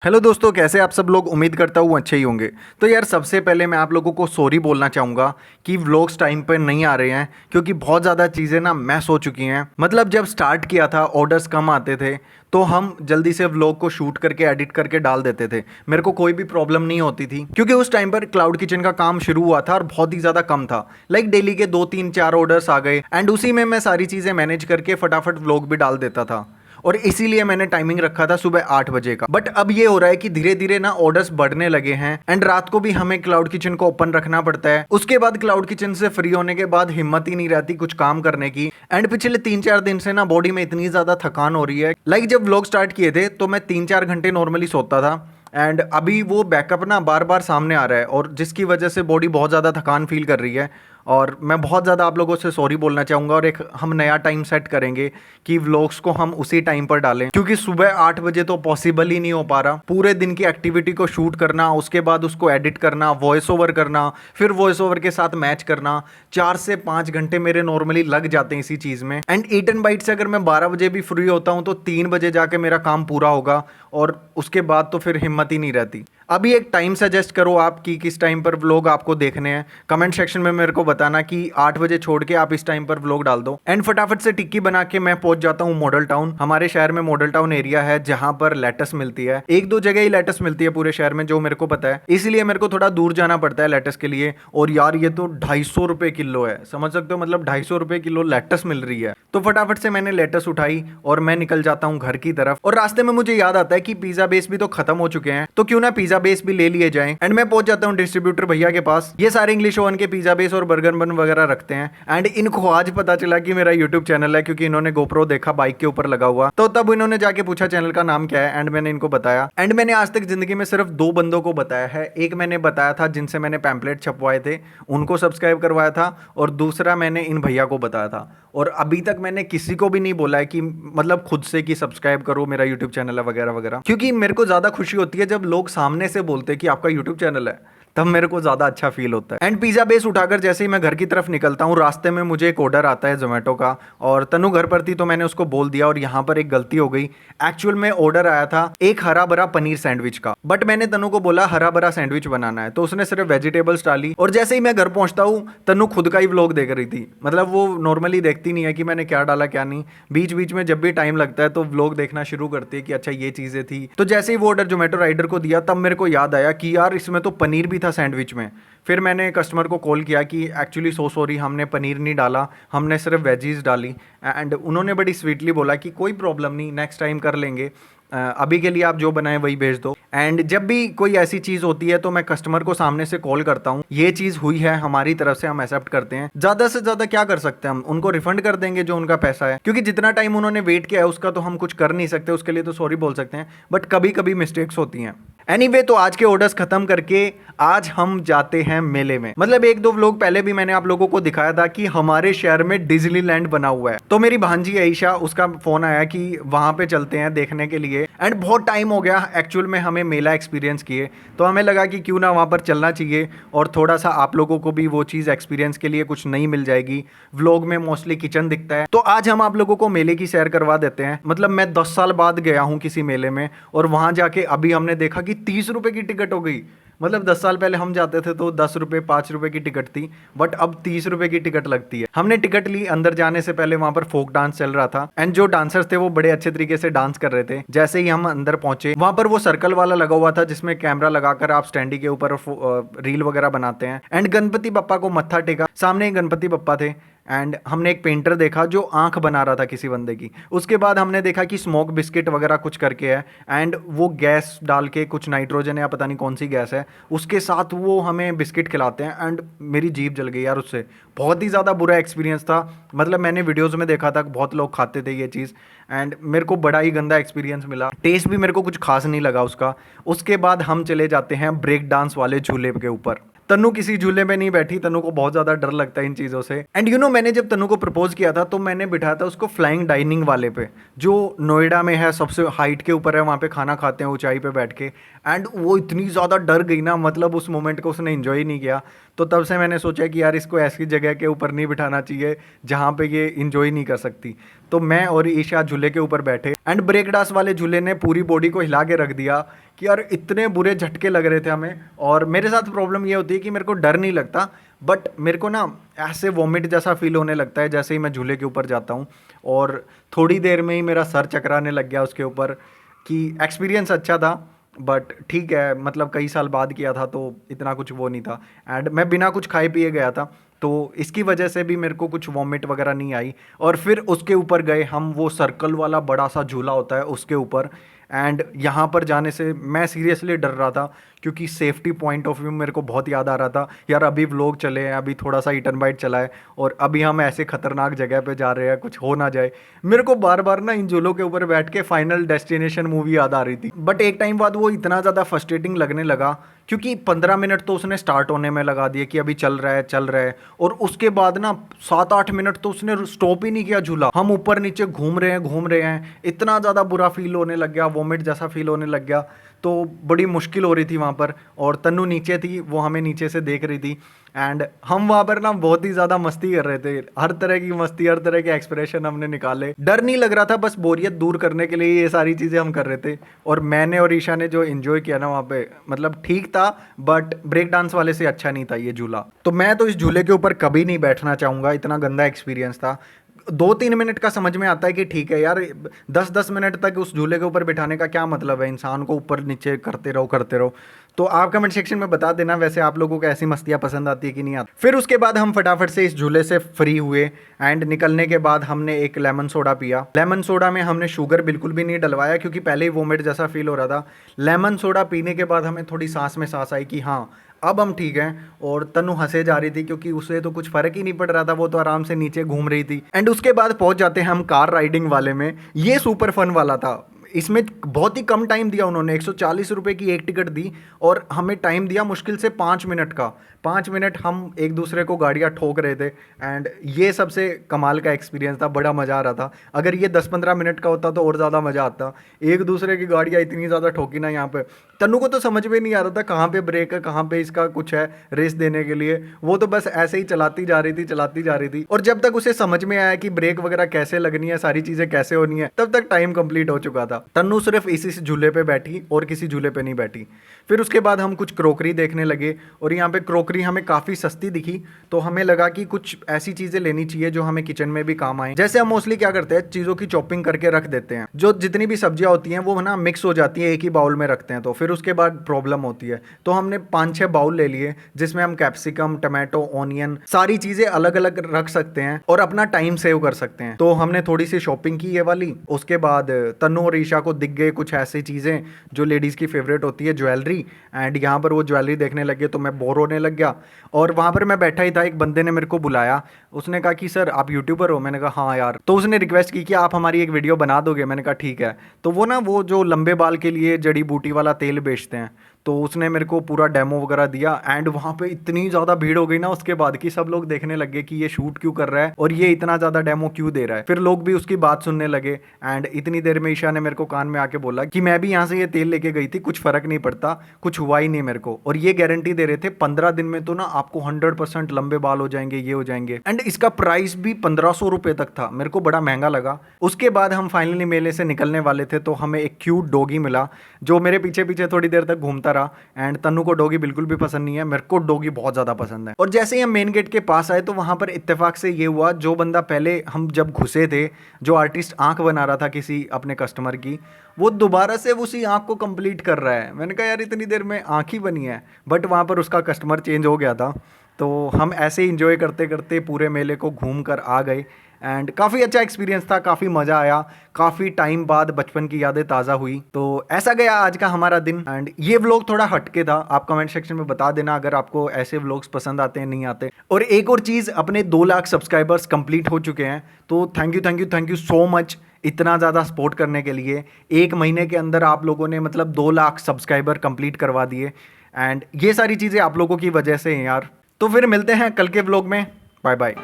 Hello दोस्तों, कैसे आप सब लोग। उम्मीद करता हूँ अच्छे ही होंगे। तो यार सबसे पहले मैं आप लोगों को सॉरी बोलना चाहूँगा कि व्लॉग्स टाइम पर नहीं आ रहे हैं, क्योंकि बहुत ज़्यादा चीज़ें ना मैस हो चुकी हैं। मतलब जब स्टार्ट किया था ऑर्डर्स कम आते थे तो हम जल्दी से व्लॉग को शूट करके एडिट करके डाल देते थे। मेरे को कोई भी प्रॉब्लम नहीं होती थी, क्योंकि उस टाइम पर क्लाउड किचन का काम शुरू हुआ था और बहुत ही ज़्यादा कम था। लाइक डेली के 2 3 4 ऑर्डर्स आ गए एंड उसी में मैं सारी चीज़ें मैनेज करके फटाफट व्लॉग भी डाल देता था। और इसीलिए मैंने टाइमिंग रखा था सुबह 8 बजे का। बट अब ये हो रहा है कि धीरे धीरे ना ऑर्डर्स बढ़ने लगे हैं एंड रात को भी हमें क्लाउड किचन को ओपन रखना पड़ता है। उसके बाद क्लाउड किचन से फ्री होने के बाद हिम्मत ही नहीं रहती कुछ काम करने की। एंड पिछले 3 4 दिन से ना बॉडी में इतनी ज्यादा थकान हो रही है। लाइक जब व्लॉग स्टार्ट किए थे तो मैं 3 4 घंटे नॉर्मली सोता था एंड अभी वो बैकअप ना बार बार सामने आ रहा है, और जिसकी वजह से बॉडी बहुत ज़्यादा थकान फील कर रही है। और मैं बहुत ज़्यादा आप लोगों से सॉरी बोलना चाहूँगा, और एक हम नया टाइम सेट करेंगे कि व्लॉग्स को हम उसी टाइम पर डालें, क्योंकि सुबह 8 बजे तो पॉसिबल ही नहीं हो पा रहा। पूरे दिन की एक्टिविटी को शूट करना, उसके बाद उसको एडिट करना, वॉइस ओवर करना, फिर वॉइस ओवर के साथ मैच करना, 4 से 5 घंटे मेरे नॉर्मली लग जाते हैं इसी चीज़ में। एंड ईट एंड बाइट से अगर मैं 12 बजे भी फ्री होता हूँ तो 3 बजे जाके मेरा काम पूरा होगा, और उसके बाद तो फिर हिम्मत ही नहीं रहती। अभी एक टाइम सजेस्ट करो आप कि किस टाइम पर व्लॉग आपको देखने हैं। कमेंट सेक्शन में मेरे को बताना कि 8 बजे छोड़ के आप इस टाइम पर व्लॉग डाल दो। एंड फटाफट से टिक्की बना के मैं पहुंच जाता हूँ मॉडल टाउन। हमारे शहर में मॉडल टाउन एरिया है जहां पर लेटस मिलती है। 1 2 जगह ही लेटस मिलती है पूरे शहर में जो मेरे को पता है, इसलिए मेरे को थोड़ा दूर जाना पड़ता है लेटस के लिए। और यार ये तो 250 रुपये किलो है, समझ सकते हो, मतलब 250 रुपये किलो लेटस मिल रही है। तो फटाफट से मैंने लेटस उठाई और मैं निकल जाता हूँ घर की तरफ। और रास्ते में मुझे याद आता है कि पिज्जा बेस भी तो खत्म हो चुके हैं, तो क्यों ना पिज्जा बेस भी ले लिए जाएं। एंड मैं पहुंच जाता हूं डिस्ट्रीब्यूटर भैया के पास। ये सारे इंग्लिश ओवन के पिज्जा बेस और बर्गर बन वगैरह रखते हैं। एंड इनको आज पता चला कि मेरा यूट्यूब चैनल है, क्योंकि इन्होंने गोप्रो देखा बाइक के ऊपर लगा हुआ, तो तब इन्होंने जाके पूछा चैनल का नाम क्या है। एंड मैंने इनको बताया। एंड मैंने आज तक जिंदगी में सिर्फ 2 बंदों को बताया है। एक मैंने बताया था जिनसे मैंने पैम्पलेट छपवाए थे, उनको सब्सक्राइब करवाया था, और दूसरा मैंने इन भैया को बताया था। और अभी तक मैंने किसी को भी नहीं बोला है कि मतलब खुद से कि सब्सक्राइब करो मेरा यूट्यूब चैनल है वगैरह वगैरह, क्योंकि मेरे को ज्यादा खुशी होती है जब लोग सामने से बोलते हैं कि आपका यूट्यूब चैनल है, तब मेरे को ज्यादा अच्छा फील होता है। एंड पिज्जा बेस उठाकर जैसे ही मैं घर की तरफ निकलता हूँ, रास्ते में मुझे एक ऑर्डर आता है जोमेटो का, और तनु घर पर थी तो मैंने उसको बोल दिया। और यहाँ पर एक गलती हो गई। एक्चुअल में ऑर्डर आया था एक हरा भरा पनीर सैंडविच का, बट मैंने तनु को बोला हरा भरा सैंडविच बनाना है, तो उसने सिर्फ वेजिटेबल्स डाली। और जैसे ही मैं घर पहुंचता हूँ, तनु खुद का ही व्लॉग देख रही थी। मतलब वो नॉर्मली देखती नहीं है कि मैंने क्या डाला क्या नहीं। बीच बीच में जब भी टाइम लगता है तो व्लॉग देखना शुरू करती है कि अच्छा ये चीजें थी। तो जैसे ही वो ऑर्डर जोमेटो राइडर को दिया, तब मेरे को याद आया कि यार इसमें तो पनीर भी था सैंडविच में। फिर मैंने कस्टमर को कॉल किया कि एक्चुअली सो सॉरी, हमने पनीर नहीं डाला, हमने सिर्फ वेजीज डाली। एंड उन्होंने बड़ी स्वीटली बोला कि कोई प्रॉब्लम नहीं, नेक्स्ट टाइम कर लेंगे, अभी के लिए आप जो बनाए वही भेज दो। एंड जब भी कोई ऐसी चीज़ होती है तो मैं कस्टमर को सामने से कॉल करता हूँ, ये चीज़ हुई है हमारी तरफ से, हम एक्सेप्ट करते हैं। ज़्यादा से ज़्यादा क्या कर सकते हैं, हम उनको रिफंड कर देंगे जो उनका पैसा है, क्योंकि जितना टाइम उन्होंने वेट किया है उसका तो हम कुछ कर नहीं सकते। उसके लिए तो सॉरी बोल सकते हैं, बट कभी कभी मिस्टेक्स होती हैं। एनीवे, तो आज के ऑर्डर्स खत्म करके आज हम जाते हैं मेले में। मतलब 1 2 व्लॉग पहले भी मैंने आप लोगों को दिखाया था कि हमारे शहर में डिज्नीलैंड बना हुआ है। तो मेरी भांजी आयशा, उसका फोन आया कि वहां पे चलते हैं देखने के लिए। एंड बहुत टाइम हो गया एक्चुअल में हमें मेला एक्सपीरियंस किए, तो हमें लगा कि क्यों ना वहाँ पर चलना चाहिए, और थोड़ा सा आप लोगों को भी वो चीज़ एक्सपीरियंस के लिए कुछ नई मिल जाएगी। व्लॉग में मोस्टली किचन दिखता है, तो आज हम आप लोगों को मेले की सैर करवा देते हैं। मतलब मैं 10 साल बाद गया हूँ किसी मेले में, और वहाँ जाके अभी हमने देखा कि 30 रुपये की टिकट हो गई। मतलब 10 साल पहले हम जाते थे तो 10 रुपये 5 रुपये की टिकट थी, बट अब 30 रुपये की टिकट लगती है। हमने टिकट ली। अंदर जाने से पहले वहां पर फोक डांस चल रहा था, एंड जो डांसर्स थे वो बड़े अच्छे तरीके से डांस कर रहे थे। जैसे ही हम अंदर पहुंचे, वहां पर वो सर्कल वाला लगा हुआ था जिसमें कैमरा लगाकर आप स्टैंडी के ऊपर रील वगैरह बनाते हैं। एंड गणपति बप्पा को मत्था टेका, सामने ही गणपति बप्पा थे। एंड हमने एक पेंटर देखा जो आंख बना रहा था किसी बंदे की। उसके बाद हमने देखा कि स्मोक बिस्किट वगैरह कुछ करके है, एंड वो गैस डाल के, कुछ नाइट्रोजन या पता नहीं कौन सी गैस है, उसके साथ वो हमें बिस्किट खिलाते हैं। एंड मेरी जीभ जल गई यार उससे। बहुत ही ज़्यादा बुरा एक्सपीरियंस था। मतलब मैंने वीडियोज़ में देखा था बहुत लोग खाते थे ये चीज़, एंड मेरे को बड़ा ही गंदा एक्सपीरियंस मिला। टेस्ट भी मेरे को कुछ खास नहीं लगा उसका। उसके बाद हम चले जाते हैं ब्रेक डांस वाले झूले के ऊपर। तनु किसी झूले में नहीं बैठी, तनु को बहुत ज्यादा डर लगता है इन चीजों से। एंड मैंने जब तनु को प्रपोज किया था तो मैंने बिठाया था उसको फ्लाइंग डाइनिंग वाले पे, जो नोएडा में है, सबसे हाइट के ऊपर है, वहाँ पे खाना खाते हैं ऊंचाई पे बैठ के। एंड वो इतनी ज़्यादा डर गई ना, मतलब उस मोमेंट को उसने इन्जॉय नहीं किया। तो तब से मैंने सोचा कि यार इसको ऐसी जगह के ऊपर नहीं बिठाना चाहिए जहाँ पे ये इन्जॉय नहीं कर सकती। तो मैं और ईशा झूले के ऊपर बैठे एंड ब्रेक डांस वाले झूले ने पूरी बॉडी को हिला के रख दिया कि यार इतने बुरे झटके लग रहे थे हमें। और मेरे साथ प्रॉब्लम ये होती है कि मेरे को डर नहीं लगता, बट मेरे को ना ऐसे वॉमिट जैसा फील होने लगता है जैसे ही मैं झूले के ऊपर जाता हूँ। और थोड़ी देर में ही मेरा सर चकराने लग गया उसके ऊपर। कि एक्सपीरियंस अच्छा था, बट ठीक है, मतलब कई साल बाद किया था तो इतना कुछ वो नहीं था। एंड मैं बिना कुछ खाए पिए गया था, तो इसकी वजह से भी मेरे को कुछ वॉमिट वगैरह नहीं आई। और फिर उसके ऊपर गए हम, वो सर्कल वाला बड़ा सा झूला होता है उसके ऊपर। एंड यहाँ पर जाने से मैं सीरियसली डर रहा था, क्योंकि सेफ्टी पॉइंट ऑफ व्यू मेरे को बहुत याद आ रहा था यार, अभी व्लॉग चले हैं, अभी थोड़ा सा ईट एंड बाइट चला है और अभी हम ऐसे खतरनाक जगह पे जा रहे हैं, कुछ हो ना जाए। मेरे को बार बार ना इन झूलों के ऊपर बैठ के फाइनल डेस्टिनेशन मूवी याद आ रही थी। बट एक टाइम बाद वो इतना ज़्यादा फ्रस्ट्रेटिंग लगने लगा, क्योंकि 15 मिनट तो उसने स्टार्ट होने में लगा दिए कि अभी चल रहा है चल रहा है, और उसके बाद ना 7-8 मिनट तो उसने स्टॉप ही नहीं किया झूला। हम ऊपर नीचे घूम रहे हैं, इतना ज़्यादा बुरा फील होने लग गया, वॉमिट जैसा फील होने लग गया। तो बड़ी मुश्किल हो रही थी वहाँ पर। और तन्नू नीचे थी, वो हमें नीचे से देख रही थी। एंड हम वहाँ पर ना बहुत ही ज़्यादा मस्ती कर रहे थे, हर तरह की मस्ती, हर तरह के एक्सप्रेशन हमने निकाले। डर नहीं लग रहा था, बस बोरियत दूर करने के लिए ये सारी चीज़ें हम कर रहे थे। और मैंने और ईशा ने जो इन्जॉय किया ना वहाँ पे, मतलब ठीक था, बट ब्रेक डांस वाले से अच्छा नहीं था ये झूला। तो मैं तो इस झूले के ऊपर कभी नहीं बैठना चाहूँगा, इतना गंदा एक्सपीरियंस था। 2-3 मिनट का समझ में आता है कि ठीक है यार, 10-10 मिनट तक उस झूले के ऊपर बिठाने का क्या मतलब है, इंसान को ऊपर नीचे करते रहो। तो आप कमेंट सेक्शन में बता देना वैसे आप लोगों को ऐसी मस्तियाँ पसंद आती है कि नहीं आती। फिर उसके बाद हम फटाफट से इस झूले से फ्री हुए एंड निकलने के बाद हमने एक लेमन सोडा पिया। लेमन सोडा में हमने शुगर बिल्कुल भी नहीं डलवाया, क्योंकि पहले ही वोमिट जैसा फील हो रहा था। लेमन सोडा पीने के बाद हमें थोड़ी सांस में सांस आई कि हाँ अब हम ठीक हैं। और तनु हंसे जा रही थी, क्योंकि उसे तो कुछ फर्क ही नहीं पड़ रहा था, वो तो आराम से नीचे घूम रही थी। एंड उसके बाद पहुंच जाते हैं हम कार राइडिंग वाले में। ये सुपर फन वाला था, इसमें बहुत ही कम टाइम दिया उन्होंने, 140 रुपये की एक टिकट दी और हमें टाइम दिया मुश्किल से 5 मिनट का। 5 मिनट हम एक दूसरे को गाड़ियाँ ठोक रहे थे। एंड ये सबसे कमाल का एक्सपीरियंस था, बड़ा मज़ा आ रहा था। अगर ये 10-15 मिनट का होता तो और ज़्यादा मज़ा आता। एक दूसरे की गाड़ियाँ इतनी ज़्यादा ठोकी ना यहाँ पे, तन्नू को तो समझ में नहीं आ रहा था कहाँ पे ब्रेक है, कहाँ पे इसका कुछ है रेस देने के लिए। वो तो बस ऐसे ही चलाती जा रही थी। और जब तक उसे समझ में आया कि ब्रेक वगैरह कैसे लगनी है, सारी चीज़ें कैसे होनी है, तब तक टाइम कंप्लीट हो चुका था। तन्नू सिर्फ इसी झूले पे बैठी और किसी झूले पे नहीं बैठी। फिर उसके बाद हम कुछ क्रोकरी देखने लगे, और यहाँ पे क्रोकरी हमें काफ़ी सस्ती दिखी, तो हमें लगा कि कुछ ऐसी चीज़ें लेनी चाहिए जो हमें किचन में भी काम आए। जैसे हम मोस्टली क्या करते हैं, चीज़ों की चॉपिंग करके रख देते हैं, जो जितनी भी सब्जियां होती हैं वो ना मिक्स हो जाती हैं, एक ही बाउल में रखते हैं, तो फिर उसके बाद प्रॉब्लम होती है। तो हमने 5-6 बाउल ले लिए, जिसमें हम कैप्सिकम, टमाटो, ऑनियन, सारी चीज़ें अलग अलग रख सकते हैं और अपना टाइम सेव कर सकते हैं। तो हमने थोड़ी सी शॉपिंग की ये वाली। उसके बाद तन्नू और ईशा को दिख गए कुछ ऐसी चीज़ें जो लेडीज़ की फेवरेट होती है, ज्वेलरी। एंड यहाँ पर वो ज्वेलरी देखने लगे तो मैं बोर होने लग गया। और वहाँ पर मैं बैठा ही था, एक बंदे ने मेरे को बुलाया, उसने कहा कि सर आप यूट्यूबर हो? मैंने कहा हाँ यार। तो उसने रिक्वेस्ट की कि आप हमारी एक वीडियो बना दोगे? मैंने कहा ठीक है। तो वो ना वो जो लंबे बाल के लिए जड़ी बूटी वाला तेल बेचते हैं, तो उसने मेरे को पूरा डेमो वगैरह दिया। एंड वहाँ पे इतनी ज़्यादा भीड़ हो गई ना उसके बाद कि सब लोग देखने लगे कि ये शूट क्यों कर रहा है और ये इतना ज़्यादा डेमो क्यों दे रहा है। फिर लोग भी उसकी बात सुनने लगे। एंड इतनी देर में ईशा ने मेरे को कान में आके बोला कि मैं भी यहाँ से ये तेल लेके गई थी, कुछ फ़र्क नहीं पड़ता, कुछ हुआ ही नहीं मेरे को। और ये गारंटी दे रहे थे 15 दिन में तो ना आपको 100% लंबे बाल हो जाएंगे, ये हो जाएंगे। एंड इसका प्राइस भी 1500 रुपये तक था, मेरे को बड़ा महंगा लगा। उसके बाद हम फाइनली मेले से निकलने वाले थे, तो हमें एक क्यूट डॉगी मिला जो मेरे पीछे पीछे थोड़ी देर तक घूमता रहा। एंड तन्नू को डॉगी बिल्कुल भी पसंद नहीं है, मेरे को डॉगी बहुत ज़्यादा पसंद है। और जैसे ही हम मेन गेट के पास आए तो वहाँ पर इत्तेफाक से ये हुआ, जो बंदा पहले हम जब घुसे थे, जो आर्टिस्ट आंख बना रहा था किसी अपने कस्टमर की, वो दोबारा से उसी आंख को कंप्लीट कर रहा है। मैंने कहा यार इतनी देर में आंख ही बनी है, बट वहाँ पर उसका कस्टमर चेंज हो गया था। तो हम ऐसे ही इंजॉय करते करते पूरे मेले को घूम कर आ गए। एंड काफ़ी अच्छा एक्सपीरियंस था, काफ़ी मज़ा आया, काफ़ी टाइम बाद बचपन की यादें ताज़ा हुई। तो ऐसा गया आज का हमारा दिन। एंड ये व्लॉग थोड़ा हटके था, आप कमेंट सेक्शन में बता देना अगर आपको ऐसे व्लॉग्स पसंद आते हैं नहीं आते। और एक और चीज़, अपने 2 लाख सब्सक्राइबर्स कंप्लीट हो चुके हैं, तो थैंक यू सो मच इतना ज़्यादा सपोर्ट करने के लिए। 1 महीने के अंदर आप लोगों ने मतलब 2 लाख सब्सक्राइबर कंप्लीट करवा दिए। एंड ये सारी चीज़ें आप लोगों की वजह से हैं यार। तो फिर मिलते हैं कल के व्लॉग में, बाय बाय।